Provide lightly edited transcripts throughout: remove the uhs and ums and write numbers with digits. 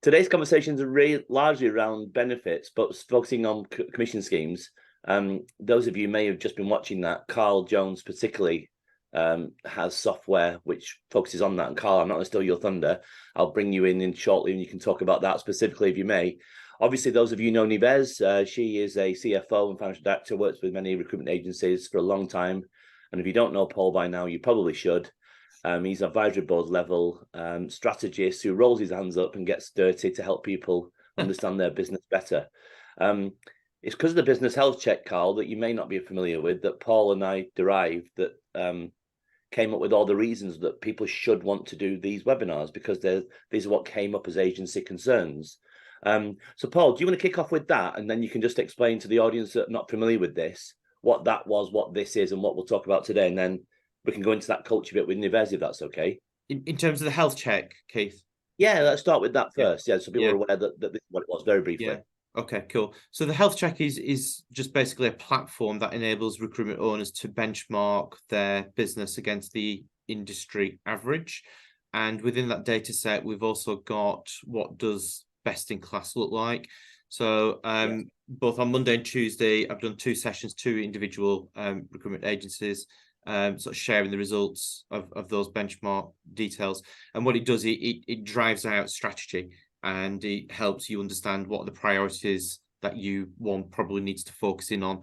Today's conversations are really largely around benefits, but focusing on commission schemes. Those of you may have just been watching that. Carl Jones particularly has software which focuses on that. And Carl, I'm not going to steal your thunder. I'll bring you in shortly and you can talk about that specifically if you may. Obviously, those of you know Nives, she is a CFO and financial director, works with many recruitment agencies for a long time. And if you don't know Paul by now, you probably should. He's an advisory board level strategist who rolls his hands up and gets dirty to help people understand their business better. It's because of the business health check, Carl, that you may not be familiar with, that Paul and I derived that came up with all the reasons that people should want to do these webinars, because these are what came up as agency concerns. So Paul, do you want to kick off with that? And then you can just explain to the audience that are not familiar with this, what that was, what this is, and what we'll talk about today. And then we can go into that culture bit with Nives, if that's okay. In terms of the health check, Keith? Yeah, let's start with that first. Yeah, so people are aware that this is what it was, very briefly. Yeah. Okay, cool. So the health check is just basically a platform that enables recruitment owners to benchmark their business against the industry average. And within that data set, we've also got what does best in class look like. So both on Monday and Tuesday, I've done 2 sessions, 2 individual recruitment agencies, sort of sharing the results of those benchmark details. And what it does, it drives out strategy, and it helps you understand what are the priorities that one probably needs to focus in on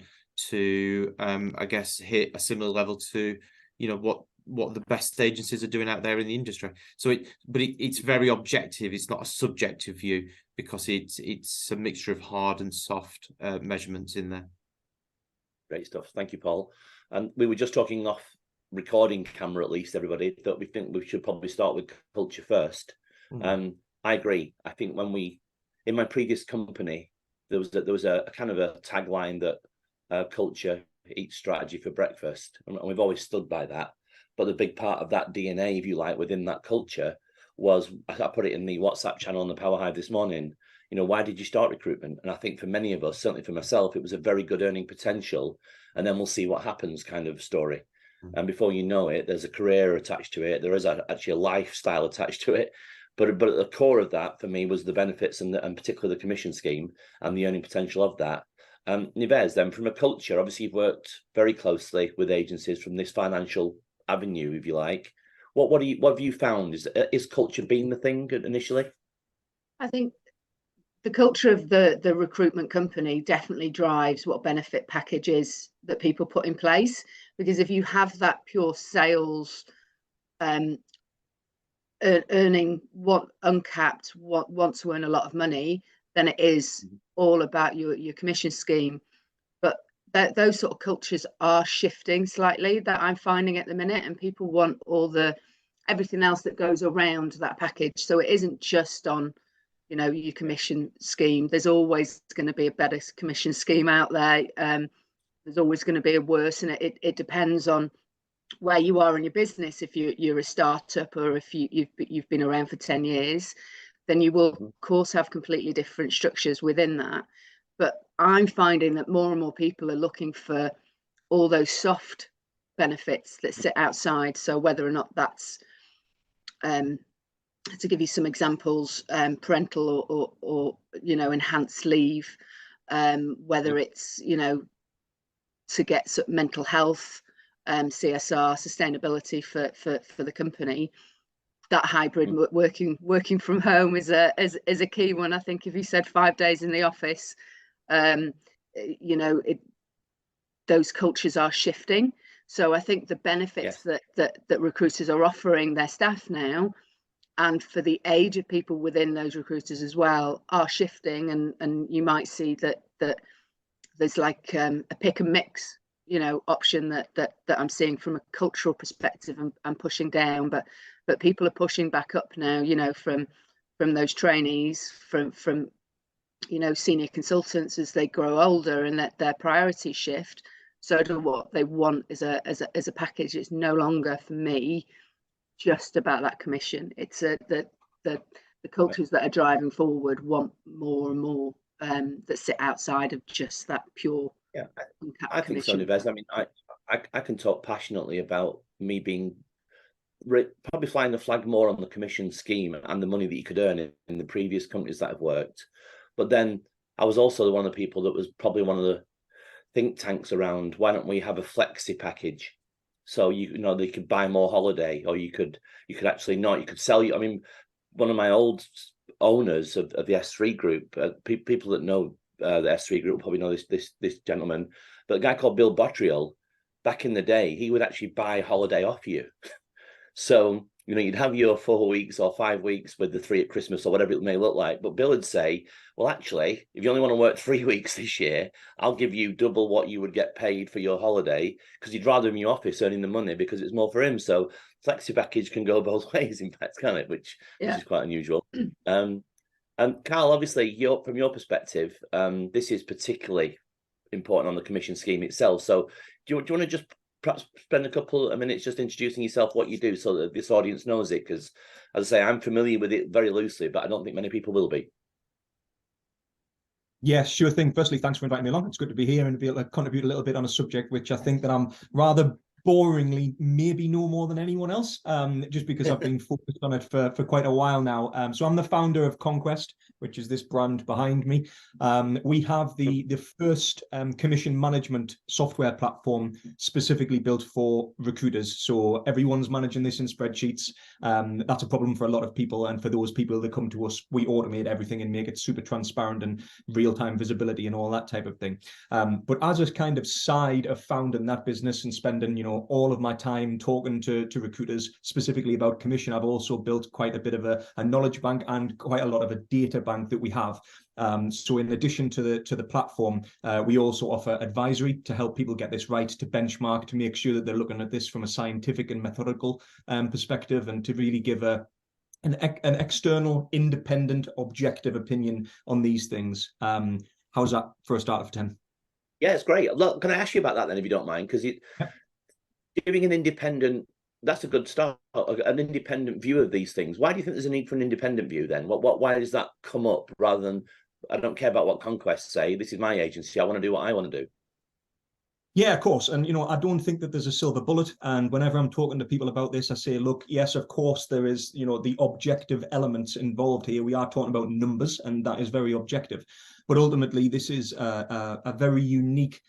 to, I guess, hit a similar level to, what the best agencies are doing out there in the industry. So it's very objective. It's not a subjective view, because it's a mixture of hard and soft measurements in there. Great stuff. Thank you, Paul. And we were just talking off recording camera, at least, everybody, that we think we should probably start with culture first. I agree. I think in my previous company, there was a kind of a tagline that culture eats strategy for breakfast, and we've always stood by that. But the big part of that DNA, if you like, within that culture was, I put it in the WhatsApp channel on the Power Hive this morning. Why did you start recruitment? And I think for many of us, certainly for myself, it was a very good earning potential, and then we'll see what happens kind of story. And before you know it, there's a career attached to it. There is actually a lifestyle attached to it. But at the core of that for me was the benefits and particularly the commission scheme and the earning potential of that. Nives, then, from a culture, obviously you've worked very closely with agencies from this financial avenue, if you like. What have you found? Is culture being the thing initially? I think the culture of the recruitment company definitely drives what benefit packages that people put in place, because if you have that pure sales earning uncapped, want to earn a lot of money, then it is all about your commission scheme. But those sort of cultures are shifting slightly, that I'm finding at the minute, and people want everything else that goes around that package. So it isn't just on your commission scheme. There's always going to be a better commission scheme out there. There's always going to be a worse, and it depends on where you are in your business. If you're a startup, or if you've been around for 10 years, then you will of course have completely different structures within that. But I'm finding that more and more people are looking for all those soft benefits that sit outside. So whether or not that's to give you some examples, parental or enhanced leave, whether it's to get sort of mental health, CSR, sustainability for the company. That hybrid working from home is a key one. I think if you said 5 days in the office, those cultures are shifting. So I think the benefits that recruiters are offering their staff now, and for the age of people within those recruiters as well, are shifting. And you might see that there's like a pick and mix option that I'm seeing from a cultural perspective and pushing down, but people are pushing back up now, from those trainees, from senior consultants as they grow older, and that their priorities shift. So what they want is a package. It's no longer, for me, just about that commission. It's the cultures that are driving forward want more and more that sit outside of just that pure. Yeah, I think so, Nives. I mean, I can talk passionately about me being probably flying the flag more on the commission scheme and the money that you could earn in the previous companies that I've worked. But then I was also one of the people that was probably one of the think tanks around, why don't we have a flexi package? So you know they could buy more holiday, or you could actually not. You could sell. I mean, one of my old owners of the S3 group, people that know the S3 group probably know this gentleman, but a guy called Bill Bottriell, back in the day, he would actually buy holiday off you. So, you know, you'd have your 4 weeks or 5 weeks with the 3 at Christmas or whatever it may look like. But Bill would say, well, actually, if you only want to work 3 weeks this year, I'll give you double what you would get paid for your holiday, because he'd rather in your office earning the money because it's more for him. So flexi package can go both ways, in fact, can it? Which is quite unusual. And Carl, obviously, from your perspective, this is particularly important on the commission scheme itself. So do you want to just perhaps spend a couple of minutes just introducing yourself, what you do, so that this audience knows it? Because, as I say, I'm familiar with it very loosely, but I don't think many people will be. Yeah, sure thing. Firstly, thanks for inviting me along. It's good to be here and be able to contribute a little bit on a subject which I think that I'm rather boringly maybe know more than anyone else, just because I've been focused on it for quite a while now. So I'm the founder of Conquest, which is this brand behind me. We have the first commission management software platform specifically built for recruiters. So everyone's managing this in spreadsheets. That's a problem for a lot of people. And for those people that come to us, we automate everything and make it super transparent and real-time visibility and all that type of thing. But as a kind of side of founding that business and spending, you know, all of my time talking to recruiters specifically about commission, I've also built quite a bit of a knowledge bank and quite a lot of a data bank that we have. So in addition to the platform, we also offer advisory to help people get this right, to benchmark, to make sure that they're looking at this from a scientific and methodical perspective, and to really give an external, independent, objective opinion on these things. How's that for a start of 10? Yeah, it's great. Look, can I ask you about that then, if you don't mind? Because giving an independent, that's a good start, an independent view of these things. Why do you think there's a need for an independent view then? Why does that come up rather than, I don't care about what Conquest say, this is my agency, I want to do what I want to do? Yeah, of course. And, you know, I don't think that there's a silver bullet. And whenever I'm talking to people about this, I say, look, yes, of course, there is, you know, the objective elements involved here. We are talking about numbers, and that is very objective. But ultimately, this is a very unique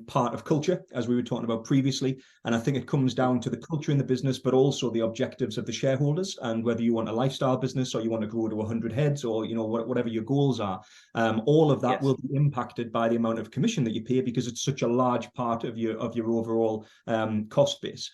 part of culture, as we were talking about previously. And I think it comes down to the culture in the business, but also the objectives of the shareholders, and whether you want a lifestyle business or you want to grow to 100 heads, or, you know, whatever your goals are, all of that will be impacted by the amount of commission that you pay, because it's such a large part of your overall cost base.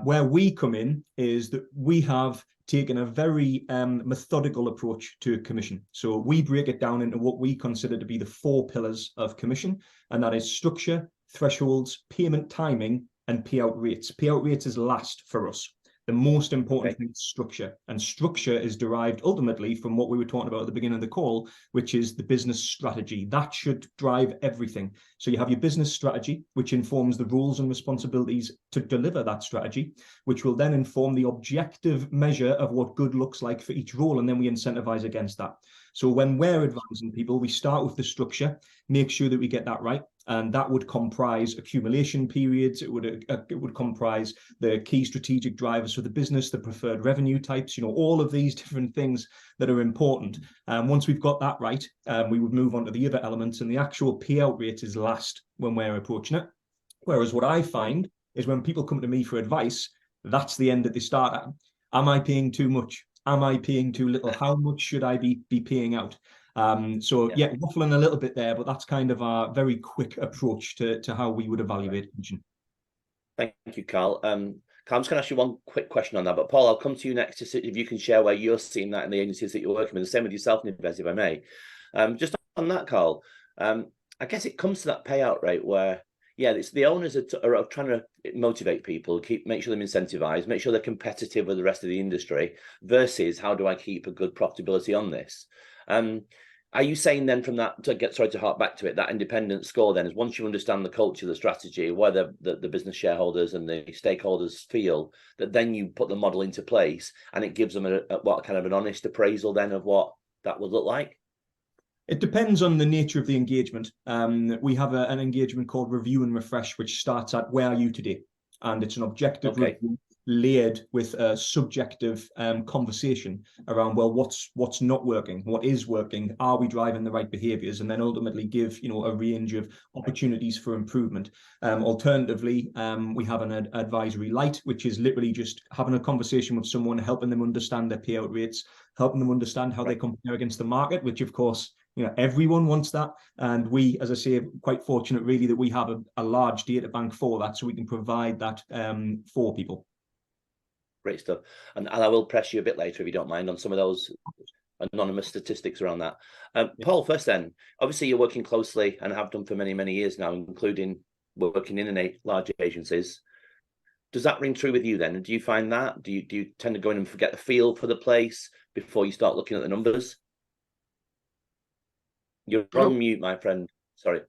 Where we come in is that we have taken a very methodical approach to commission. So we break it down into what we consider to be the 4 pillars of commission, and that is structure, thresholds, payment timing, and payout rates. Payout rates is last for us. The most important thing is structure, and structure is derived ultimately from what we were talking about at the beginning of the call, which is the business strategy. That should drive everything. So you have your business strategy, which informs the roles and responsibilities to deliver that strategy, which will then inform the objective measure of what good looks like for each role, and then we incentivize against that. So when we're advising people, we start with the structure, make sure that we get that right. And that would comprise accumulation periods. It would comprise the key strategic drivers for the business, the preferred revenue types, you know, all of these different things that are important. Once we've got that right, we would move on to the other elements, and the actual payout rate is last when we're approaching it. Whereas what I find is when people come to me for advice, that's the end that they start at. Am I paying too much? Am I paying too little? How much should I be paying out? Yeah, waffling a little bit there, but that's kind of our very quick approach to how we would evaluate commission. Thank you, Carl. Carl, I'm just going to ask you one quick question on that, but Paul, I'll come to you next to see if you can share where you're seeing that in the agencies that you're working with. The same with yourself, Nivez, if I may. Just on that, Carl, I guess it comes to that payout rate where, yeah, it's the owners are trying to motivate people, make sure they're incentivized, make sure they're competitive with the rest of the industry, versus how do I keep a good profitability on this? Are you saying then from that, to hark back to it, that independent score then is once you understand the culture, the strategy, where the business shareholders and the stakeholders feel, that then you put the model into place and it gives them what kind of an honest appraisal then of what that would look like? It depends on the nature of the engagement. We have an engagement called Review and Refresh, which starts at where are you today? And it's an objective review. layered with a subjective conversation around, well, what's not working, what is working, are we driving the right behaviors, and then ultimately give a range of opportunities for improvement. Alternatively, we have an advisory light, which is literally just having a conversation with someone, helping them understand their payout rates, helping them understand how they compare against the market, which of course everyone wants that. And we, as I say, are quite fortunate really that we have a large data bank for that, so we can provide that for people. Great stuff. And I will press you a bit later, if you don't mind, on some of those anonymous statistics around that. Paul, first then, obviously you're working closely and have done for many, many years now, including working in large agencies. Does that ring true with you then? And do you find that? Do you tend to go in and forget the feel for the place before you start looking at the numbers? You're on mute, my friend. Sorry.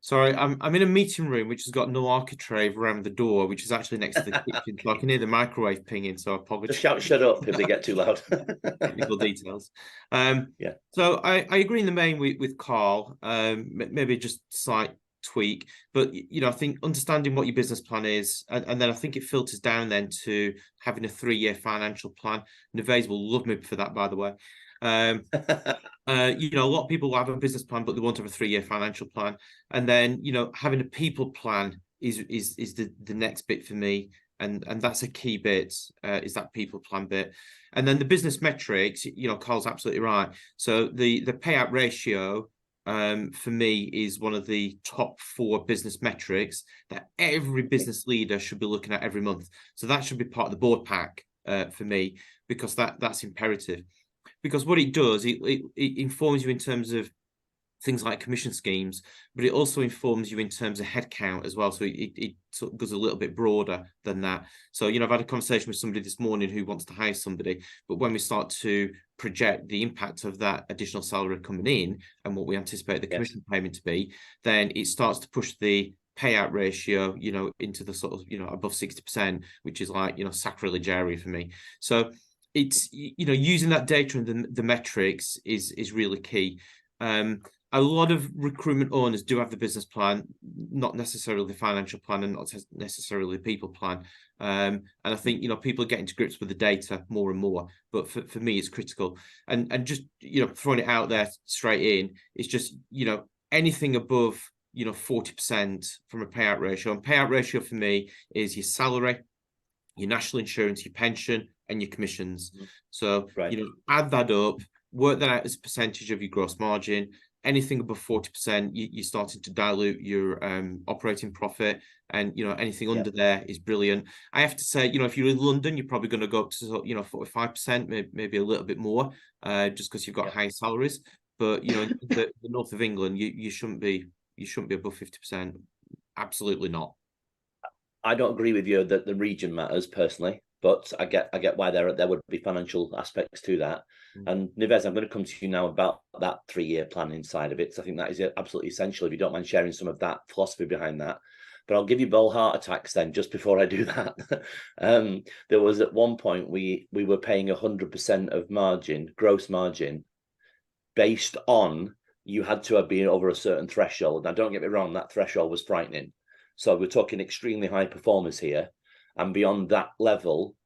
Sorry, I'm in a meeting room which has got no architrave around the door, which is actually next to the kitchen, so I can hear the microwave pinging. So I apologize. Just shout, "Shut up!" if they get too loud. Technical details. Yeah. So I agree in the main with Carl. Maybe just slight tweak, but I think understanding what your business plan is, and then I think it filters down then to having a 3-year financial plan. Nevez will love me for that, by the way. A lot of people will have a business plan, but they won't have a 3-year financial plan. And then having a people plan is the next bit for me, and that's a key bit, is that people plan bit. And then the business metrics, Carl's absolutely right. So the payout ratio for me is one of the top 4 business metrics that every business leader should be looking at every month. So that should be part of the board pack for me, because that's imperative. Because what it does, it informs you in terms of things like commission schemes, but it also informs you in terms of headcount as well. So it sort of goes a little bit broader than that. So, I've had a conversation with somebody this morning who wants to hire somebody, but when we start to project the impact of that additional salary coming in and what we anticipate the commission payment to be, then it starts to push the payout ratio, into the sort of, above 60%, which is like, sacrilege area for me. So it's, using that data and the metrics is really key. A lot of recruitment owners do have the business plan, not necessarily the financial plan, and not necessarily the people plan. And I think, people are getting to grips with the data more and more, but for me, it's critical. And just, throwing it out there straight in, it's just, anything above, 40% from a payout ratio. And payout ratio for me is your salary, your national insurance, your pension, and your commissions. So, add that up, work that out as a percentage of your gross margin. Anything above 40%, you're starting to dilute your operating profit, and anything under there is brilliant. I have to say, if you're in London, you're probably going to go up to 45%, maybe a little bit more, just because you've got high salaries. But in the north of England, you shouldn't be above 50%. Absolutely not. I don't agree with you that the region matters personally, but I get why there would be financial aspects to that. And Nevez, I'm going to come to you now about that 3-year plan inside of it, because I think that is absolutely essential. If you don't mind sharing some of that philosophy behind that, but I'll give you both heart attacks then just before I do that. There was at one point we were paying 100% of margin, gross margin, based on you had to have been over a certain threshold. Now, don't get me wrong, that threshold was frightening. So we're talking extremely high performers here. And beyond that level,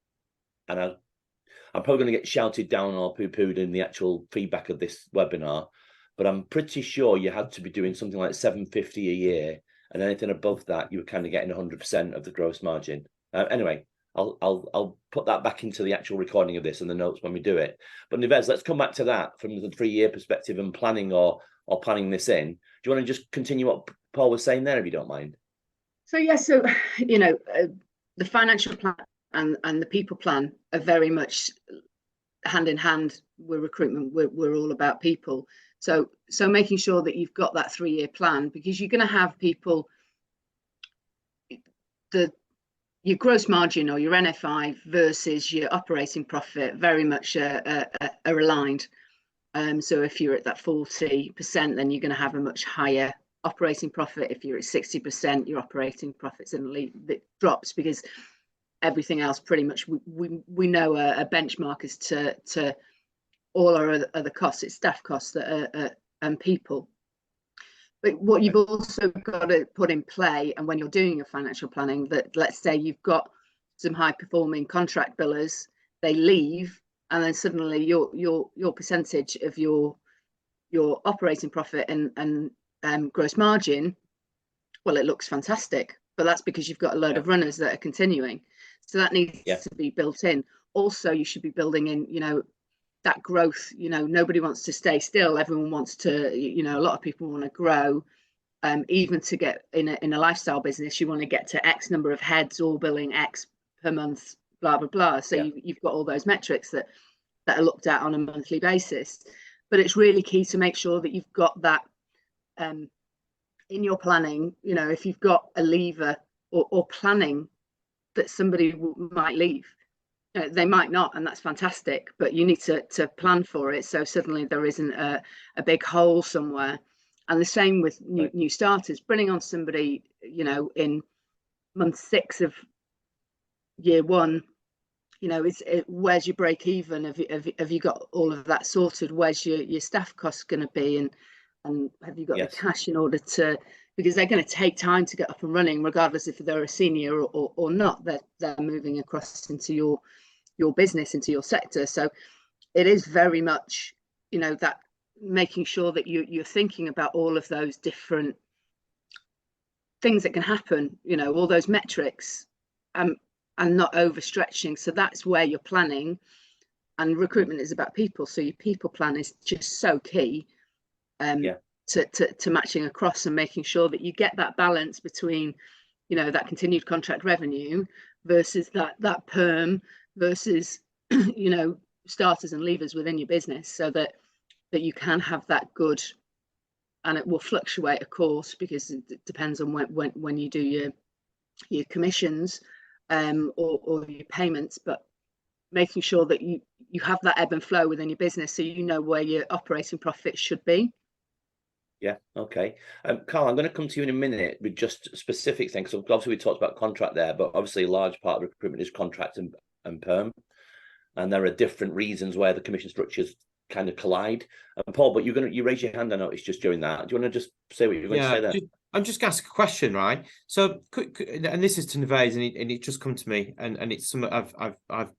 and I'm probably going to get shouted down or poo-pooed in the actual feedback of this webinar, but I'm pretty sure you had to be doing something like 750 a year, and anything above that, you were kind of getting 100% of the gross margin. Anyway, I'll put that back into the actual recording of this and the notes when we do it. But Nevez, let's come back to that from the 3-year perspective and planning or planning this in. Do you want to just continue what Paul was saying there, if you don't mind? So the financial plan and the people plan are very much hand in hand with recruitment. We're all about people. So making sure that you've got that 3-year plan, because you're going to have people, your gross margin or your NFI versus your operating profit very much are aligned. So if you're at that 40%, then you're going to have a much higher operating profit. If you're at 60%, your operating profits that drops, because everything else pretty much we know a benchmark is to all our other costs. It's staff costs that are and people. But what you've also got to put in play, and when you're doing your financial planning, that let's say you've got some high performing contract billers, they leave, and then suddenly your percentage of your operating profit and gross margin, well, it looks fantastic, but that's because you've got a load of runners that are continuing. So that needs to be built in. Also, you should be building in, that growth. Nobody wants to stay still. Everyone wants to, a lot of people want to grow. Even to get in a lifestyle business, you want to get to X number of heads, all billing X per month, blah, blah, blah. So you've got all those metrics that are looked at on a monthly basis. But it's really key to make sure that you've got that in your planning. If you've got a lever or planning that somebody might leave, they might not, and that's fantastic, but you need to plan for it, so suddenly there isn't a big hole somewhere. And the same with new starters. Bringing on somebody, in month 6 of year 1, where's your break even? Have you got all of that sorted? Where's your staff costs going to be, and have you got the cash in order to? Because they're going to take time to get up and running, regardless if they're a senior or not. They're moving across into your business, into your sector. So it is very much, that making sure that you're thinking about all of those different things that can happen, all those metrics, and not overstretching. So that's where you're planning, and recruitment is about people. So your people plan is just so key. To matching across and making sure that you get that balance between, that continued contract revenue versus that perm versus, starters and leavers within your business, so that you can have that good. And it will fluctuate, of course, because it depends on when you do your commissions or your payments, but making sure that you have that ebb and flow within your business, so where your operating profit should be. Yeah, okay. Carl, I'm going to come to you in a minute with just specific things. So obviously we talked about contract there, but obviously a large part of recruitment is contract and perm. And there are different reasons where the commission structures kind of collide. Paul, but you raised your hand, I noticed, just during that. Do you want to just say what you're going to say there? I'm just going to ask a question, right? So, and this is to Nuvei's, and it just come to me, and it's something I've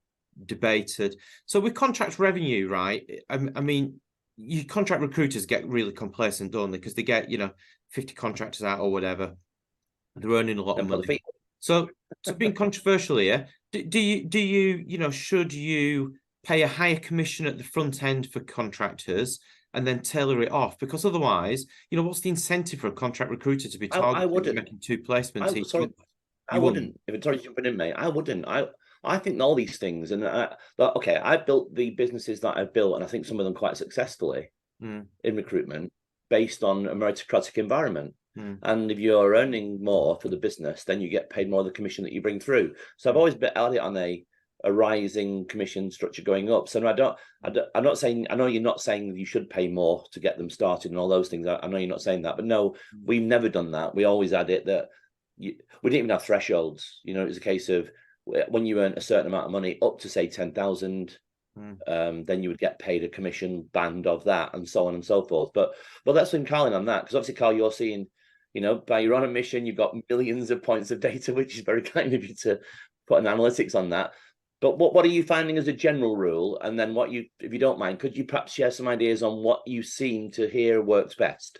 debated. So with contract revenue, right? I mean, you contract recruiters get really complacent, don't they? Because they get 50 contractors out or whatever. They're earning a lot of money. So being controversial here, do you should you pay a higher commission at the front end for contractors and then tailor it off? Because otherwise, what's the incentive for a contract recruiter to be targeted making 2 placements? I wouldn't. If it's sorry jumping in, mate, I wouldn't. I think all these things, and I built the businesses that I've built, and I think some of them quite successfully in recruitment, based on a meritocratic environment. And if you're earning more for the business, then you get paid more of the commission that you bring through. So I've always bet on it on a rising commission structure going up. So I'm not saying, I know you're not saying you should pay more to get them started and all those things. I know you're not saying that, but no, we've never done that. We always had it that we didn't even have thresholds. It was a case of, when you earn a certain amount of money up to say 10,000, then you would get paid a commission band of that, and so on and so forth. But let's swing Carl in on that, because obviously, Carl, you're seeing, by your own admission, you've got millions of points of data, which is very kind of you to put an analytics on that. But what are you finding as a general rule? And then if you don't mind, could you perhaps share some ideas on what you seem to hear works best?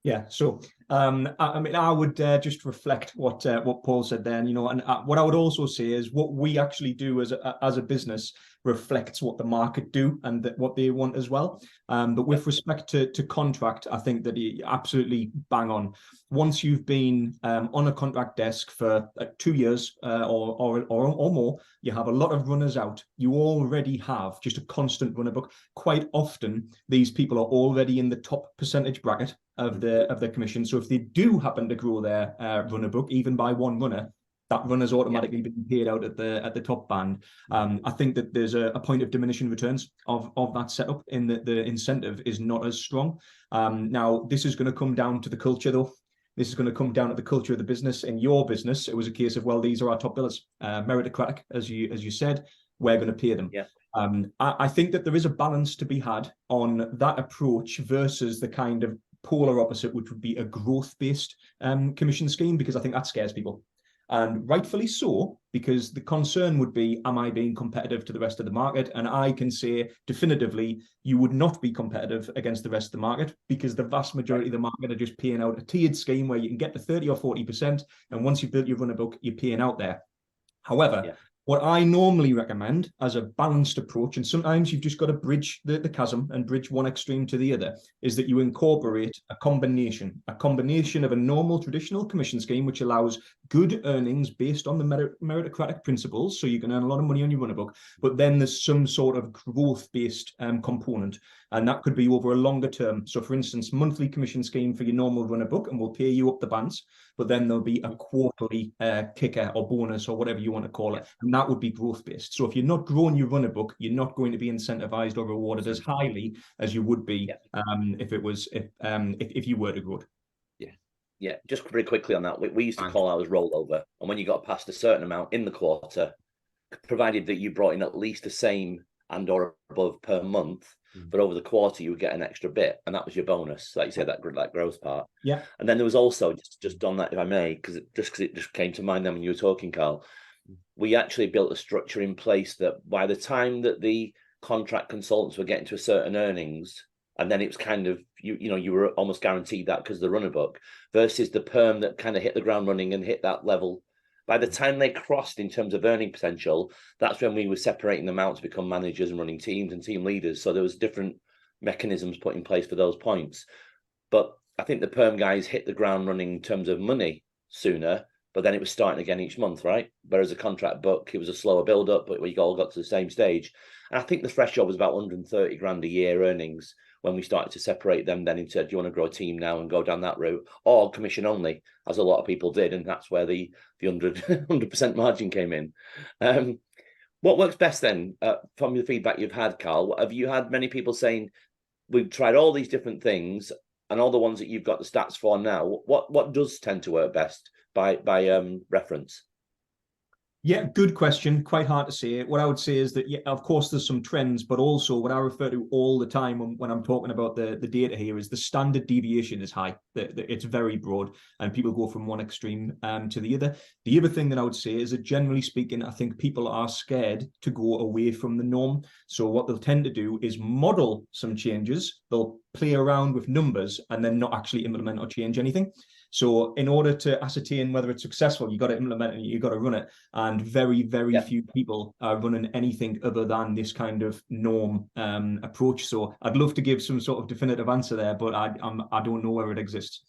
Yeah, so I would just reflect what Paul said there, and what I would also say is what we actually do as a business reflects what the market do and what they want as well. But with respect to contract, I think that you absolutely bang on. Once you've been on a contract desk for 2 years or more, you have a lot of runners out. You already have just a constant runner book. Quite often, these people are already in the top percentage bracket of their commission. So if they do happen to grow their runner book, even by 1 runner, that runner's automatically being paid out at the top band. I think that there's a point of diminishing returns of that setup, in that the incentive is not as strong. Now, this is going to come down to the culture, though. This is going to come down to the culture of the business. In your business, it was a case of, well, these are our top billers, meritocratic, as you said. We're going to pay them. Yeah. I think that there is a balance to be had on that approach versus the kind of polar opposite, which would be a growth-based commission scheme, because I think that scares people. And rightfully so, because the concern would be, am I being competitive to the rest of the market? And I can say definitively, you would not be competitive against the rest of the market, because the vast majority of the market are just paying out a tiered scheme where you can get to 30 or 40%. And once you've built your runner book, you're paying out there. However, what I normally recommend as a balanced approach, and sometimes you've just got to bridge the chasm and bridge one extreme to the other, is that you incorporate a combination of a normal traditional commission scheme, which allows good earnings based on the meritocratic principles, so you can earn a lot of money on your runner book, but then there's some sort of growth-based component, and that could be over a longer term. So for instance, monthly commission scheme for your normal runner book, and we'll pay you up the bands, but then there'll be a quarterly kicker or bonus or whatever you want to call it, and that would be growth based. So if you're not growing your runner book, you're not going to be incentivized or rewarded as highly as you would be if you were to grow it. Yeah, just very quickly on that, we used to call ours rollover, and when you got past a certain amount in the quarter, provided that you brought in at least the same and or above per month, but over the quarter you would get an extra bit, and that was your bonus, like you said, that growth part. Yeah. And then there was also, just on that, if I may, because it just came to mind then when you were talking, Carl, we actually built a structure in place that by the time that the contract consultants were getting to a certain earnings, and then it was kind of, you were almost guaranteed that because of the runner book, versus the perm that kind of hit the ground running and hit that level. By the time they crossed in terms of earning potential, that's when we were separating them out to become managers and running teams and team leaders. So there was different mechanisms put in place for those points. But I think the perm guys hit the ground running in terms of money sooner, but then it was starting again each month, right? Whereas a contract book, it was a slower build up, but we all got to the same stage. And I think the threshold was about 130 grand a year earnings when we started to separate them then into, do you want to grow a team now and go down that route, or commission only, as a lot of people did. And that's where the 100% margin came in. What works best then, from the feedback you've had, Carl? Have you had many people saying, we've tried all these different things, and all the ones that you've got the stats for now, what does tend to work best by reference? Yeah, good question. Quite hard to say. What I would say is that, yeah, of course, there's some trends, but also what I refer to all the time when I'm talking about the data here is the standard deviation is high. It's very broad, and people go from one extreme to the other. The other thing that I would say is that, generally speaking, I think people are scared to go away from the norm. So what they'll tend to do is model some changes. They'll play around with numbers and then not actually implement or change anything. So in order to ascertain whether it's successful, you've got to implement it, you've got to run it. And very, very few people are running anything other than this kind of norm approach. So I'd love to give some sort of definitive answer there, but I don't know where it exists.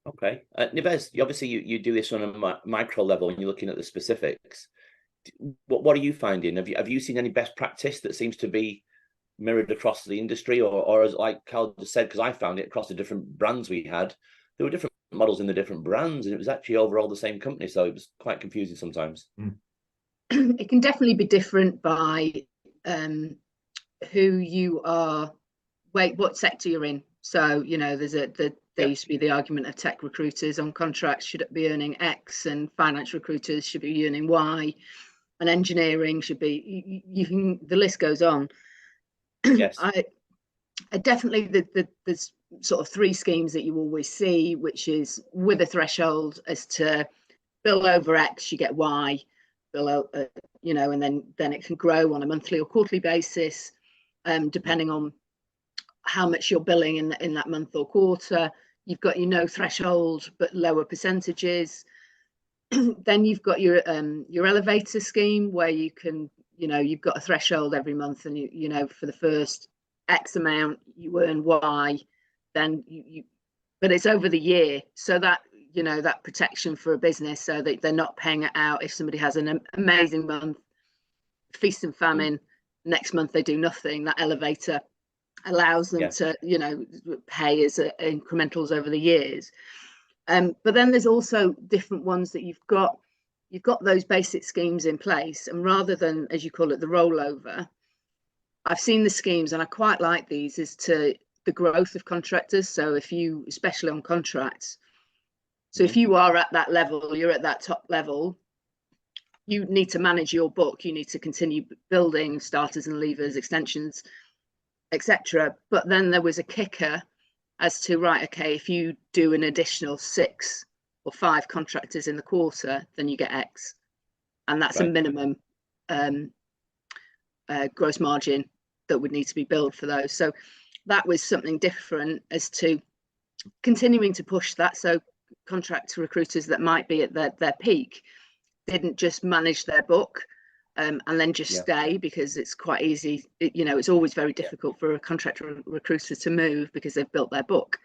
Okay. Nives, obviously you do this on a micro level and you're looking at the specifics. What are you finding? Have you seen any best practice that seems to be mirrored across the industry, or as like Carl just said, because I found it across the different brands we had, there were different models in the different brands, and it was actually overall the same company, so it was quite confusing sometimes. It can definitely be different by who you are, what sector you're in. So there used to be the argument of tech recruiters on contracts should be earning X, and finance recruiters should be earning Y, and engineering should be, the list goes on. Yes. I definitely, there's sort of three schemes that you always see, which is with a threshold as to bill over X, you get Y, bill, and then it can grow on a monthly or quarterly basis, depending on how much you're billing in that month or quarter. You've got your no threshold but lower percentages. Then you've got your elevator scheme, where you can, you've got a threshold every month, and you for the first X amount you earn Y, then but it's over the year, so that that protection for a business, so that they're not paying it out if somebody has an amazing month, feast and famine, next month they do nothing. That elevator allows them to pay as incrementals over the years. But then there's also different ones that you've got those basic schemes in place, and rather than, as you call it, the rollover, I've seen the schemes, and I quite like these, as to the growth of contractors. So if you, especially on contracts, so if you are at that level, you're at that top level, you need to manage your book, you need to continue building starters and leavers, extensions, etc. But then there was a kicker as to, right, okay, if you do an additional 6 or 5 contractors in the quarter, then you get X, and that's a Right. minimum gross margin that would need to be billed for those. So that was something different as to continuing to push that. So contract recruiters that might be at their peak didn't just manage their book and then just stay, because it's quite easy. It's always very difficult for a contract recruiter to move because they've built their book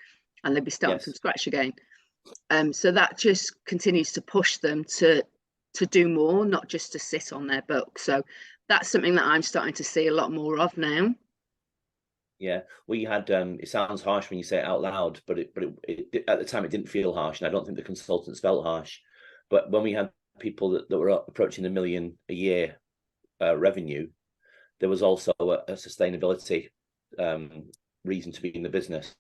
and they'd be starting from scratch again. So that just continues to push them to do more, not just to sit on their book. So that's something that I'm starting to see a lot more of now. Yeah, we had. It sounds harsh when you say it out loud, but it at the time it didn't feel harsh, and I don't think the consultants felt harsh. But when we had people that were approaching $1 million a year revenue, there was also a sustainability reason to be in the business.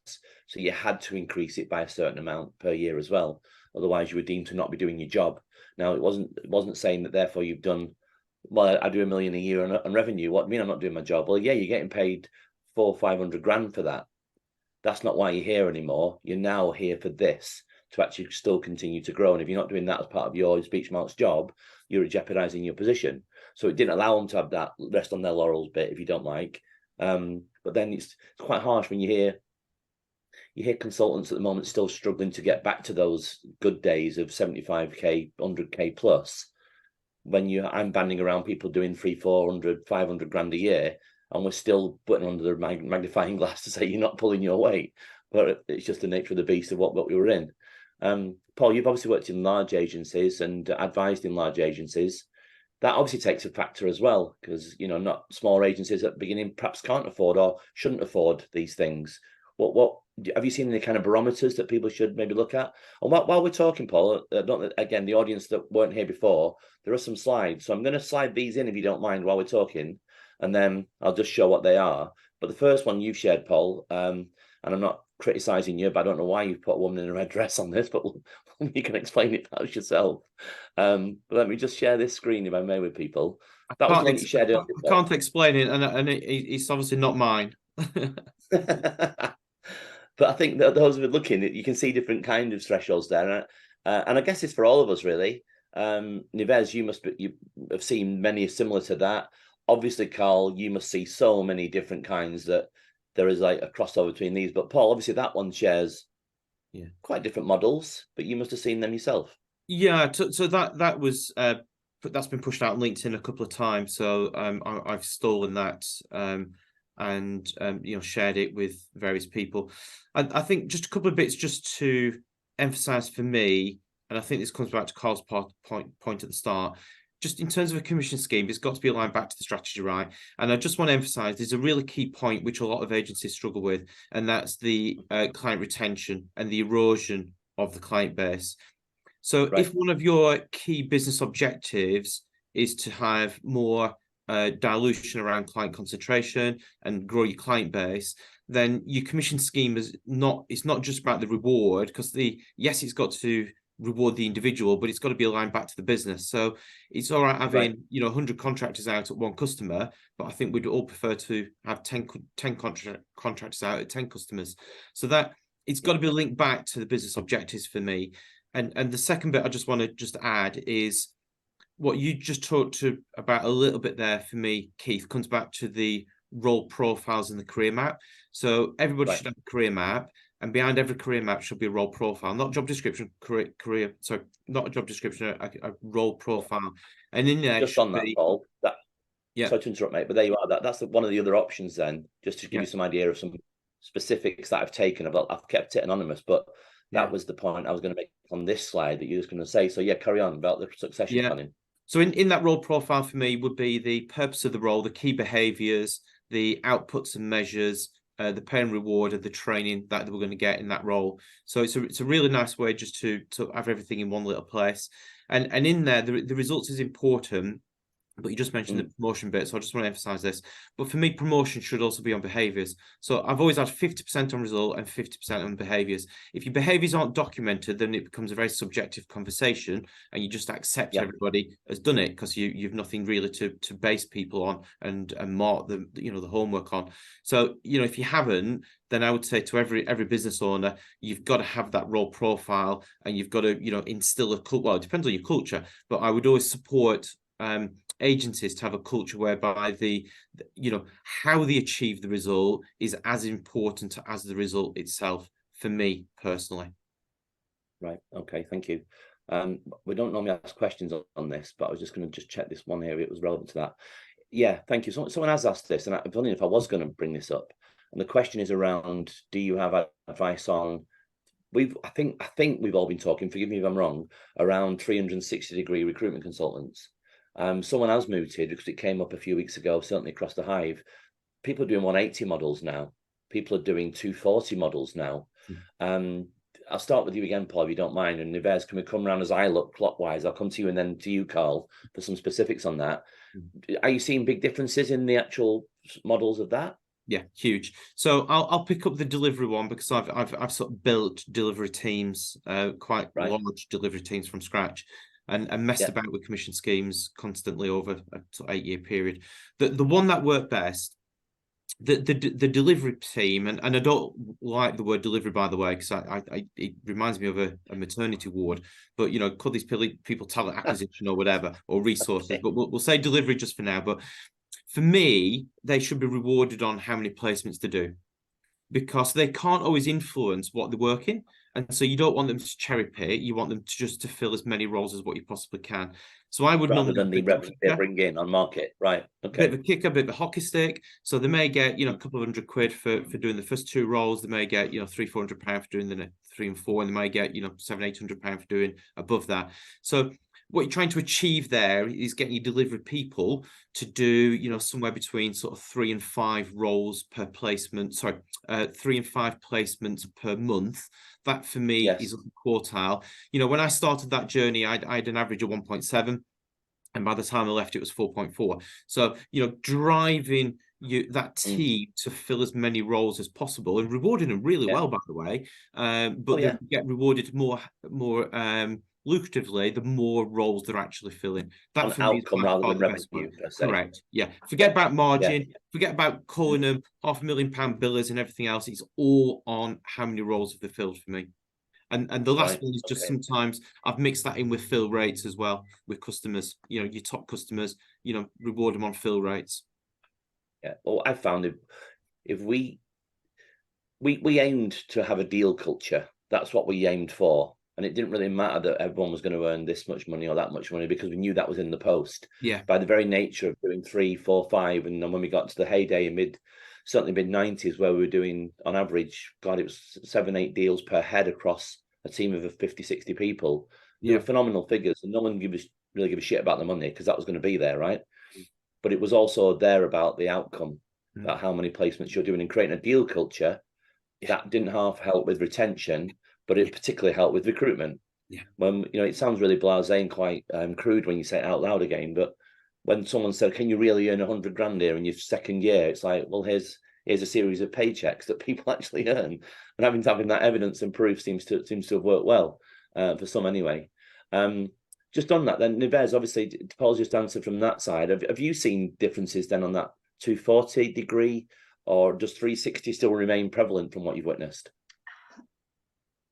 So you had to increase it by a certain amount per year as well. Otherwise, you were deemed to not be doing your job. Now, it wasn't saying that therefore you've done, well, I do $1 million a year on revenue. What do you mean I'm not doing my job? Well, yeah, you're getting paid 400 or 500 grand for that. That's not why you're here anymore. You're now here for this, to actually still continue to grow. And if you're not doing that as part of your Speechmark's job, you're jeopardizing your position. So it didn't allow them to have that rest on their laurels bit, if you don't like. But then it's quite harsh when you hear consultants at the moment still struggling to get back to those good days of 75k, 100k plus, when I'm banding around people doing 300, 400, 500 grand a year, and we're still putting under the magnifying glass to say you're not pulling your weight. But it's just the nature of the beast of what we were in. Paul, you've obviously worked in large agencies and advised in large agencies. That obviously takes a factor as well, because not smaller agencies at the beginning perhaps can't afford or shouldn't afford these things. What have you seen any kind of barometers that people should maybe look at? And while we're talking, Paul, again, the audience that weren't here before, there are some slides, so I'm going to slide these in if you don't mind while we're talking, and then I'll just show what they are. But the first one you've shared, Paul, and I'm not criticizing you, but I don't know why you've put a woman in a red dress on this, but you can explain it perhaps yourself. But let me just share this screen, if I may, with people. That was the one you shared. I can't explain it, and it's obviously not mine. But I think that those of you looking, you can see different kind of thresholds there, and I guess it's for all of us really. Nives, you have seen many similar to that. Obviously, Carl, you must see so many different kinds that there is like a crossover between these. But Paul, obviously that one shares quite different models, but you must have seen them yourself. Yeah, so that was that's been pushed out on LinkedIn a couple of times. So I've stolen that and shared it with various people. I think just a couple of bits just to emphasize for me, and I think this comes back to Carl's point at the start. Just in terms of a commission scheme, it's got to be aligned back to the strategy, right? And I just want to emphasize there's a really key point which a lot of agencies struggle with, and that's the client retention and the erosion of the client base. So if one of your key business objectives is to have more dilution around client concentration and grow your client base, then your commission scheme it's not just about the reward, because it's got to reward the individual, but it's got to be aligned back to the business. So it's all right having 100 contractors out at one customer, but I think we'd all prefer to have 10 contractors out at 10 customers. So that it's got to be linked back to the business objectives for me. And the second bit I just want to just add is what you just talked about a little bit there for me, Keith, comes back to the role profiles in the career map. So everybody should have a career map, and behind every career map should be a role profile, not job description, not a job description, a role profile. And in there, just on that, Paul, sorry to interrupt, mate, but there you are. That's one of the other options then, just to give you some idea of some specifics that I've taken about. I've kept it anonymous, but that was the point I was going to make on this slide that you was going to say. So carry on about the succession planning. So in that role profile for me would be the purpose of the role, the key behaviors, the outputs and measures, the pay and reward of the training that we're going to get in that role. So it's a really nice way just to have everything in one little place. And in there, the results is important, But you just mentioned the promotion bit, so I just want to emphasize this. But for me, promotion should also be on behaviors. So I've always had 50% on result and 50% on behaviors. If your behaviors aren't documented, then it becomes a very subjective conversation, and you just accept everybody has done it because you've nothing really to base people on and mark the the homework on. So if you haven't, then I would say to every business owner, you've got to have that role profile, and you've got to instill a culture. Well, it depends on your culture, but I would always support agencies to have a culture whereby the how they achieve the result is as important as the result itself, for me personally. Right. Okay. Thank you. We don't normally ask questions on this, but I was just going to check this one here. It was relevant to that. Yeah. Thank you. Someone has asked this, and funny enough, I was going to bring this up, and the question is around: do you have advice on? I think we've all been talking. Forgive me if I'm wrong. Around 360-degree recruitment consultants. Someone has mooted because it came up a few weeks ago, certainly across the Hive. People are doing 180 models now. People are doing 240 models now. I'll start with you again, Paul, if you don't mind. And Nives, can we come around as I look clockwise? I'll come to you and then to you, Carl, for some specifics on that. Are you seeing big differences in the actual models of that? Yeah, huge. So I'll pick up the delivery one because I've sort of built delivery teams, quite large delivery teams from scratch. And messed about with commission schemes constantly over a 8-year period. The one that worked best, the delivery team, and I don't like the word delivery, by the way, because it reminds me of a maternity ward, but call these people talent acquisition or whatever, or resources, but we'll say delivery just for now. But for me, they should be rewarded on how many placements they do, because they can't always influence what they're working. And so you don't want them to cherry pick. You want them to fill as many roles as what you possibly can. So I would rather than the revenue they bring in on market, right? Okay. Bit of a kicker, bit of a hockey stick. So they may get a couple of £100 for doing the first 2 roles. They may get £300-400 for doing the 3 and 4, and they may get £700-800 for doing above that. So what you're trying to achieve there is getting your delivery people to do, somewhere between sort of 3 and 5 roles per placement. Sorry, 3 and 5 placements per month. That for me is a quartile. When I started that journey, I had an average of 1.7, and by the time I left, it was 4.4. So driving that team to fill as many roles as possible and rewarding them really well, by the way. But they get rewarded more lucratively the more roles they're actually filling. That for me is rather than revenue, per se. Correct. Yeah. Forget about margin. Forget about calling them £500,000 billers and everything else. It's all on how many roles have they filled for me. And the last one is just sometimes I've mixed that in with fill rates as well with customers. Your top customers, reward them on fill rates. Yeah. Well, I found if we aimed to have a deal culture, that's what we aimed for. And it didn't really matter that everyone was going to earn this much money or that much money, because we knew that was in the post. Yeah. By the very nature of doing 3, 4, 5, and then when we got to the heyday in certainly mid-90s, where we were doing on average, God, it was 7-8 deals per head across a team of 50, 60 people. They were phenomenal figures, and no one really give a shit about the money because that was going to be there, right? But it was also there about the outcome, about how many placements you're doing, and creating a deal culture that didn't half help with retention, but it particularly helped with recruitment. Yeah. When it sounds really blasé and quite crude when you say it out loud again, but when someone said, "Can you really earn 100 grand here in your second year?" It's like, well, here's a series of paychecks that people actually earn, and having that evidence and proof seems to have worked well for some anyway. Just on that, then, Nives, obviously, Paul's just answered from that side. Have you seen differences then on that 240 degree, or does 360 still remain prevalent from what you've witnessed?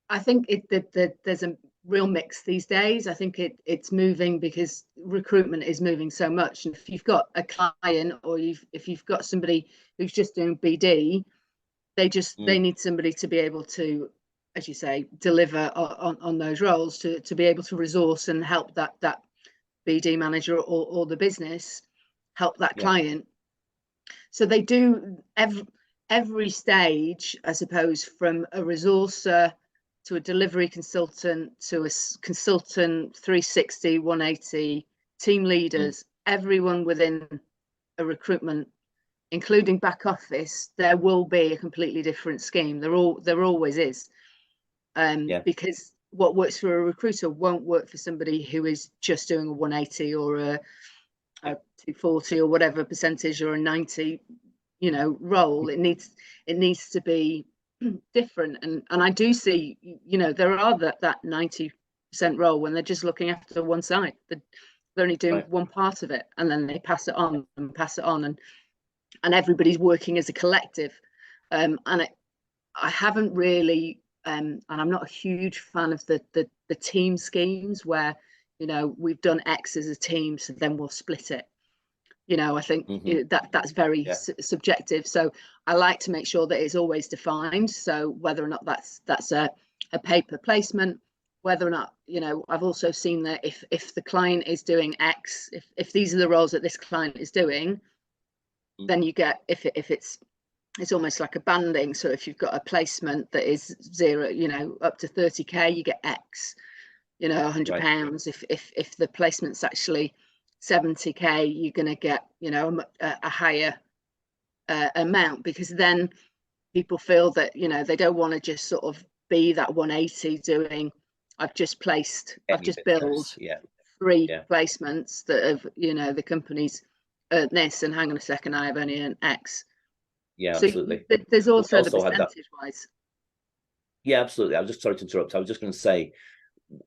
I think there's a real mix these days. I think it's moving because recruitment is moving so much. And if you've got a client, or if you've got somebody who's just doing BD, they need somebody to be able to, as you say, deliver on those roles, to be able to resource and help that BD manager or the business help that client. So they do every stage, I suppose, from a resourcer to a delivery consultant to a consultant, 360, 180, team leaders, everyone within a recruitment, including back office, there will be a completely different scheme. There always is. Because what works for a recruiter won't work for somebody who is just doing a 180 or a 240 or whatever percentage or a 90, you know, role. It needs to be different. And I do see, you know, there are that 90% role when they're just looking after one side. They're only doing one part of it, and then they pass it on and pass it on, and everybody's working as a collective. And I haven't really, and I'm not a huge fan of the team schemes where, you know, we've done X as a team, so then we'll split it. You know, I think that's very subjective. So I like to make sure that it's always defined. So whether or not that's a paper placement, whether or not, you know, I've also seen that if the client is doing X, if these are the roles that this client is doing, then you get, if it's almost like a banding. So if you've got a placement that is 0, you know, up to 30k, you get X, you know, £100. If the placement's actually 70k, you're going to get, you know, a higher amount, because then people feel that, you know, they don't want to just sort of be that 180 doing, I've just billed 3 placements that have, you know, the company's earned this, and hang on a second, I have only earned X. Yeah, so absolutely. There's also the percentage wise. Yeah, absolutely. I was just sorry to interrupt. I was just going to say,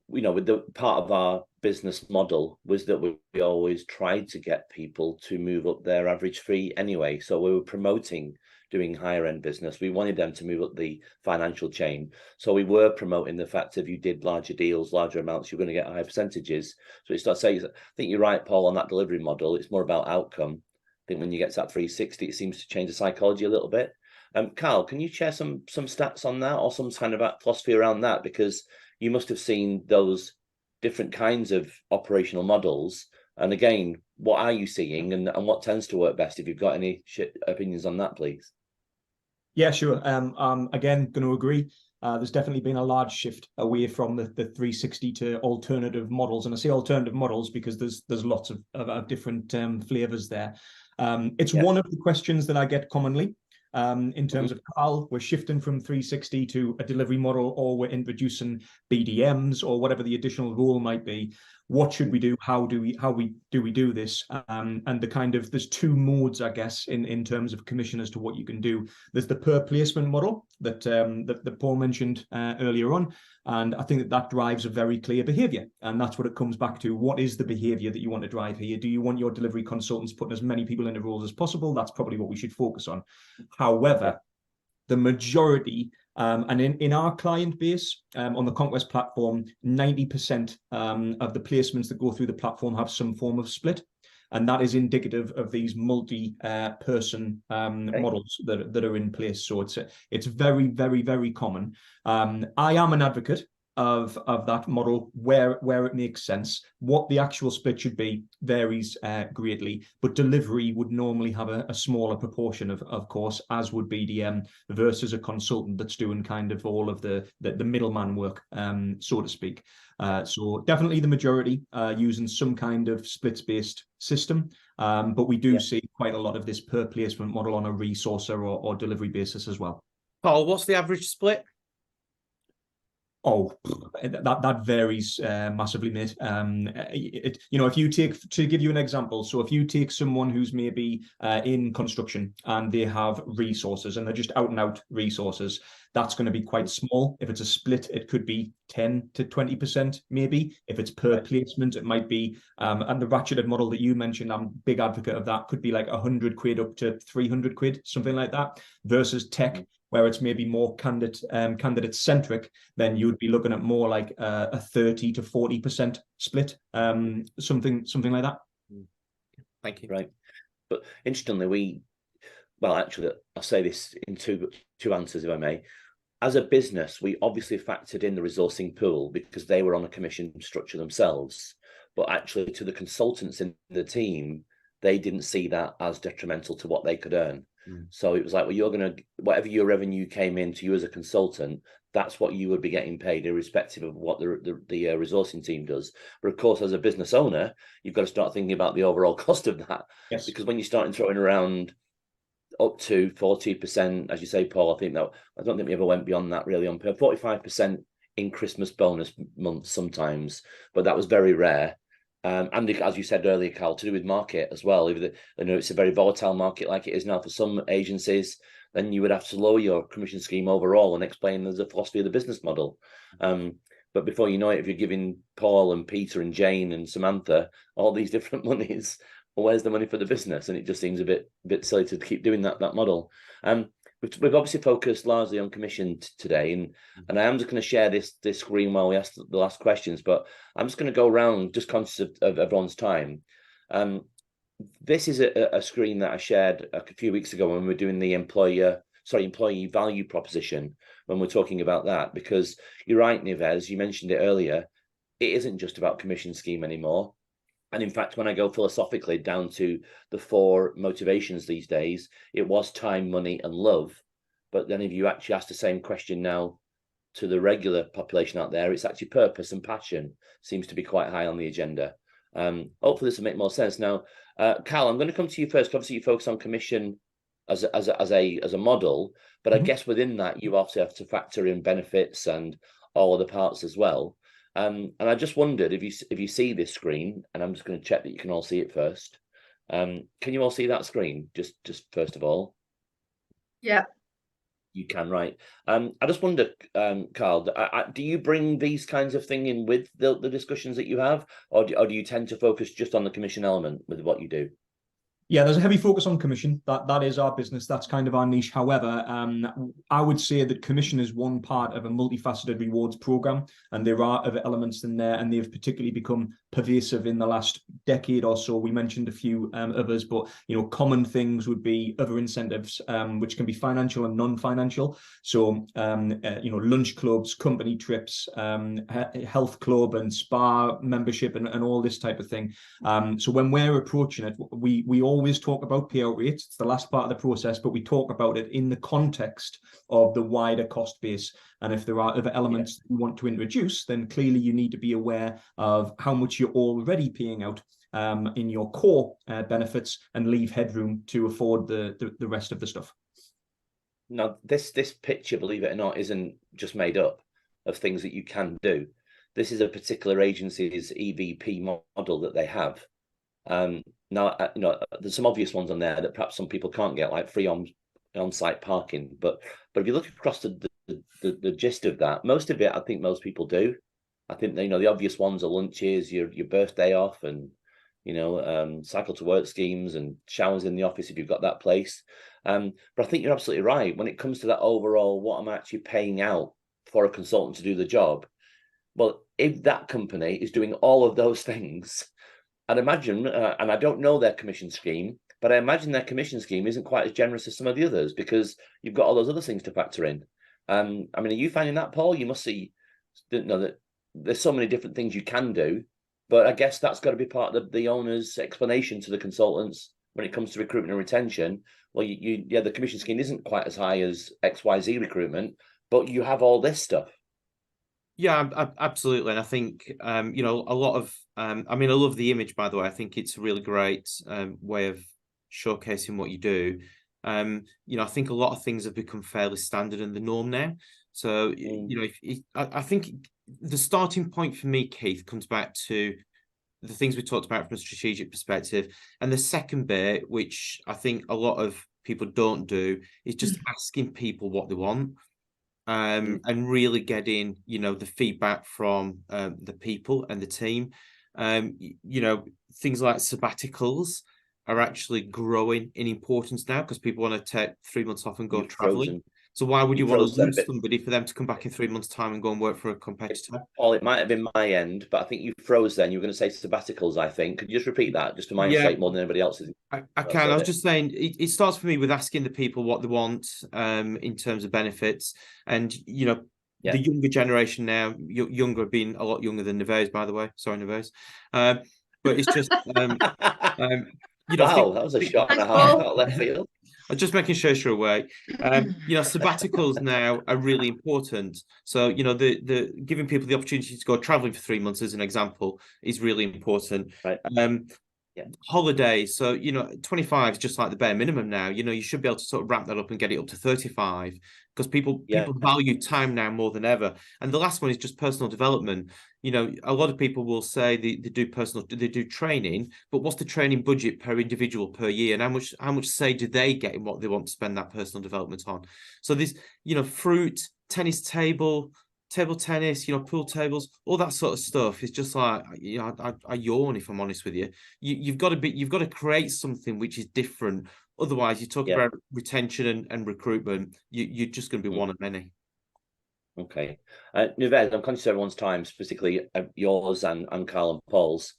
you know, with the part of our business model was that we always tried to get people to move up their average fee anyway. So we were promoting doing higher end business. We wanted them to move up the financial chain. So we were promoting the fact if you did larger deals, larger amounts, you're going to get higher percentages. So it's not saying, I think you're right, Paul, on that delivery model. It's more about outcome. I think when you get to that 360, it seems to change the psychology a little bit. Carl, can you share some stats on that, or some kind of philosophy around that? Because you must have seen those different kinds of operational models. And again, what are you seeing, and what tends to work best? If you've got any opinions on that, please. Yeah, sure. Again, going to agree. There's definitely been a large shift away from the 360 to alternative models. And I say alternative models because there's lots of different flavors there. It's one of the questions that I get commonly. In terms of, Carl, we're shifting from 360 to a delivery model, or we're introducing BDMs, or whatever the additional role might be. What should we do? How do we do this? And the kind of, there's 2 modes, I guess, in terms of commission as to what you can do. There's the per placement model that Paul mentioned earlier on, and I think that drives a very clear behaviour, and that's what it comes back to. What is the behaviour that you want to drive here? Do you want your delivery consultants putting as many people into roles as possible? That's probably what we should focus on. However, the majority, and in our client base on the Conquest platform, 90% of the placements that go through the platform have some form of split. And that is indicative of these multi-person models that are in place. So it's very, very, very common. I am an advocate of that model where it makes sense. What the actual split should be varies greatly, but delivery would normally have a smaller proportion of course, as would BDM, versus a consultant that's doing kind of all of the middleman work, so to speak. So definitely the majority using some kind of splits-based system, but we do see quite a lot of this per placement model on a resourcer or delivery basis as well. Paul, what's the average split? Oh, that varies massively, mate. You know, if you take, to give you an example, so if you take someone who's maybe in construction and they have resources and they're just out and out resources, that's going to be quite small. If it's a split, it could be 10 to 20% maybe. If it's per placement, it might be, and the ratcheted model that you mentioned, I'm a big advocate of that, could be like 100 quid up to 300 quid, something like that, versus tech, where it's maybe more candidate centric, then you would be looking at more like a 30 to 40% split, something like that. Thank you. Right, but interestingly, actually, I'll say this in two answers, if I may. As a business, we obviously factored in the resourcing pool because they were on a commission structure themselves, but actually to the consultants in the team, they didn't see that as detrimental to what they could earn. So it was like, well, you're going to, whatever your revenue came in to you as a consultant, that's what you would be getting paid, irrespective of what the resourcing team does. But of course, as a business owner, you've got to start thinking about the overall cost of that. Yes. Because when you're starting throwing around up to 40%, as you say, Paul, I don't think we ever went beyond that really on 45% in Christmas bonus months sometimes, but that was very rare. And as you said earlier, Carl, to do with market as well. If it's a very volatile market like it is now for some agencies, then you would have to lower your commission scheme overall and explain there's a philosophy of the business model. But before you know it, if you're giving Paul and Peter and Jane and Samantha all these different monies, well, where's the money for the business? And it just seems a bit silly to keep doing that model. We've obviously focused largely on commission today, and I am just going to share this screen while we ask the last questions, but I'm just going to go around, just conscious of everyone's time. This is a screen that I shared a few weeks ago when we were doing the employee value proposition, when we're talking about that, because you're right, Nives, you mentioned it earlier, it isn't just about commission scheme anymore. And in fact, when I go philosophically down to the 4 motivations these days, it was time, money, and love. But then if you actually ask the same question now to the regular population out there, it's actually purpose and passion seems to be quite high on the agenda. Hopefully this will make more sense. Now, Carl, I'm going to come to you first. Obviously, you focus on commission as a model, but I guess within that, you also have to factor in benefits and all of the parts as well. And I just wondered if you see this screen, and I'm just going to check that you can all see it first. Can you all see that screen? Just first of all. Yeah. You can, right. I just wonder, Carl, do you bring these kinds of thing in with the discussions that you have, or do you tend to focus just on the commission element with what you do? Yeah, there's a heavy focus on commission. That is our business. That's kind of our niche. However, I would say that commission is one part of a multifaceted rewards program, and there are other elements in there, and they've particularly become pervasive in the last decade or so. We mentioned a few others, but common things would be other incentives, which can be financial and non-financial. So, lunch clubs, company trips, health club and spa membership, and all this type of thing. So when we're approaching it, we always talk about payout rates. It's the last part of the process, but we talk about it in the context of the wider cost base. And if there are other elements you want to introduce, then clearly you need to be aware of how much you're already paying out in your core benefits, and leave headroom to afford the rest of the stuff. Now, this picture, believe it or not, isn't just made up of things that you can do. This is a particular agency's EVP model that they have. Now, there's some obvious ones on there that perhaps some people can't get, like free on-site parking. But if you look across the gist of that, most of it, I think most people do. I think the obvious ones are lunches, your birthday off, and cycle to work schemes and showers in the office if you've got that place. But I think you're absolutely right when it comes to that overall, what I'm actually paying out for a consultant to do the job. Well, if that company is doing all of those things, I'd imagine, and I don't know their commission scheme, but I imagine their commission scheme isn't quite as generous as some of the others, because you've got all those other things to factor in. Are you finding that, Paul? You must see that there's so many different things you can do, but I guess that's got to be part of the owner's explanation to the consultants when it comes to recruitment and retention. Well, the commission scheme isn't quite as high as XYZ recruitment, but you have all this stuff. Yeah, absolutely. And I think, a lot of, I love the image, by the way. I think it's a really great way of showcasing what you do. I think a lot of things have become fairly standard and the norm now. So, I think the starting point for me, Keith, comes back to the things we talked about from a strategic perspective. And the second bit, which I think a lot of people don't do, is just asking people what they want. And really getting, the feedback from the people and the team. Things like sabbaticals are actually growing in importance now, because people want to take 3 months off and go traveling. So why would you want to lose somebody for them to come back in 3 months' time and go and work for a competitor? Paul, it might have been my end, but I think you froze then. You were going to say sabbaticals, I think. Could you just repeat that, just for my sake, more than anybody else's? I can. I was just saying, it starts for me with asking the people what they want in terms of benefits. And, the younger generation now, younger being a lot younger than Nives, by the way. Sorry, Nives. But it's just... wow, that was a shot and a half out of left field. I'm just making sure you're awake. Sabbaticals now are really important. So, the giving people the opportunity to go traveling for 3 months, as an example, is really important. Right. holidays. So, you know, 25 is just like the bare minimum now. You know, you should be able to sort of ramp that up and get it up to 35 because people value time now more than ever. And the last one is just personal development. You know, a lot of people will say they do training, but what's the training budget per individual per year, and how much say do they get in what they want to spend that personal development on? So this, you know, fruit, tennis table tennis, you know, pool tables, all that sort of stuff is just like, you know, I yawn, if I'm honest with you. You've got to create something which is different. Otherwise, you talk about retention and recruitment, you're just going to be one of many. Okay. Nuvez, I'm conscious of everyone's time, specifically yours and Carl and Paul's.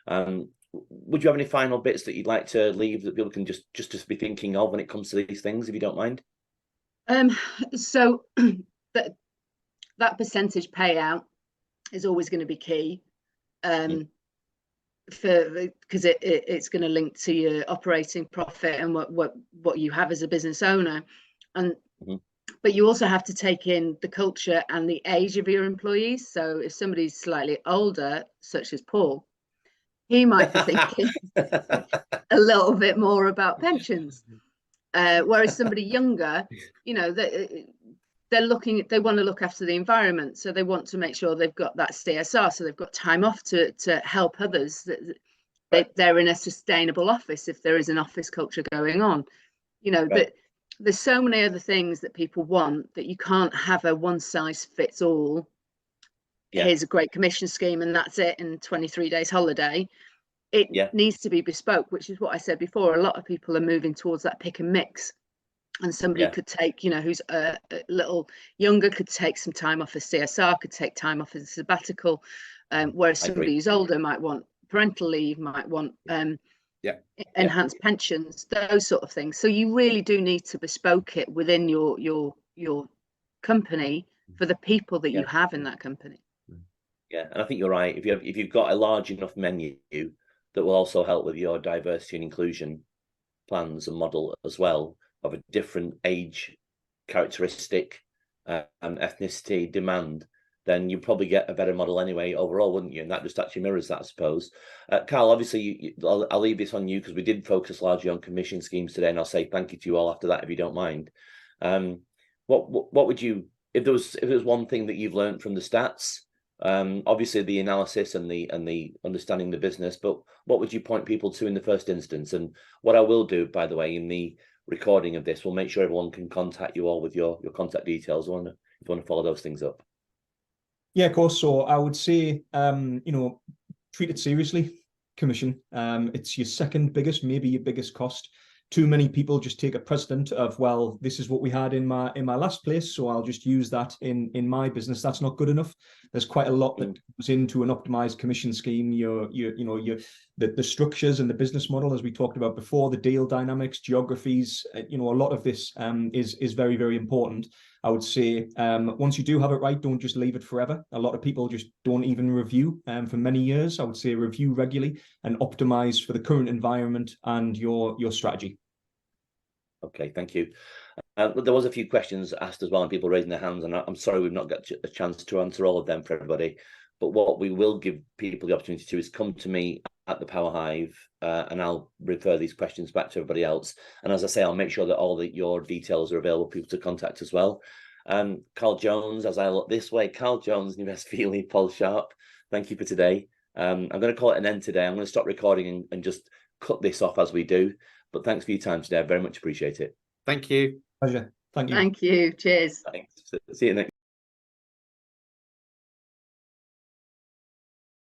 Would you have any final bits that you'd like to leave that people can just be thinking of when it comes to these things, if you don't mind? So that percentage payout is always going to be key, because it's going to link to your operating profit and what you have as a business owner, and but you also have to take in the culture and the age of your employees. So if somebody's slightly older, such as Paul, he might be thinking a little bit more about pensions, whereas somebody younger, you know, they want to look after the environment, so they want to make sure they've got that CSR, so they've got time off to help others. They're in a sustainable office if there is an office culture going on, you know. But there's so many other things that people want that you can't have a one size fits all. Here's a great commission scheme and that's it, and 23 days holiday. It needs to be bespoke, which is what I said before. A lot of people are moving towards that pick and mix. And somebody could take, you know, who's a little younger, could take some time off as CSR, could take time off as a sabbatical, whereas somebody who's older might want parental leave, might want enhanced pensions, those sort of things. So you really do need to bespoke it within your company for the people that you have in that company. Yeah, and I think you're right. If you've got a large enough menu that will also help with your diversity and inclusion plans and model as well, of a different age characteristic and ethnicity demand, then you probably get a better model anyway overall, wouldn't you? And that just actually mirrors that, I suppose. Carl, obviously, I'll leave this on you because we did focus largely on commission schemes today, and I'll say thank you to you all after that if you don't mind. What would you, if there was one thing that you've learned from the stats? Obviously the analysis and the understanding the business, but what would you point people to in the first instance? And what I will do, by the way, in the recording of this, we'll make sure everyone can contact you all with your contact details if you want to follow those things up. Yeah, of course. So I would say, you know, treat it seriously. Commission. It's your second biggest, maybe your biggest cost. Too many people just take a precedent of, well, this is what we had in my last place, so I'll just use that in my business. That's not good enough. There's quite a lot that goes into an optimized commission scheme. The structures and the business model, as we talked about before, the deal dynamics, geographies. You know, a lot of this is very, very important. I would say once you do have it right, don't just leave it forever. A lot of people just don't even review for many years. I would say review regularly and optimize for the current environment and your strategy. Okay, thank you. There was a few questions asked as well, and people raising their hands, and I'm sorry we've not got a chance to answer all of them for everybody. But what we will give people the opportunity to is come to me at the Power Hive, and I'll refer these questions back to everybody else. And as I say, I'll make sure that all your details are available for people to contact as well. Carl Jones, as I look this way, Carl Jones, Nuvez Feely, Paul Sharp, thank you for today. I'm going to call it an end today. I'm going to stop recording and just cut this off as we do. But thanks for your time today. I very much appreciate it. Thank you. Pleasure. Thank you. Thank you. Cheers. Thanks. See you next.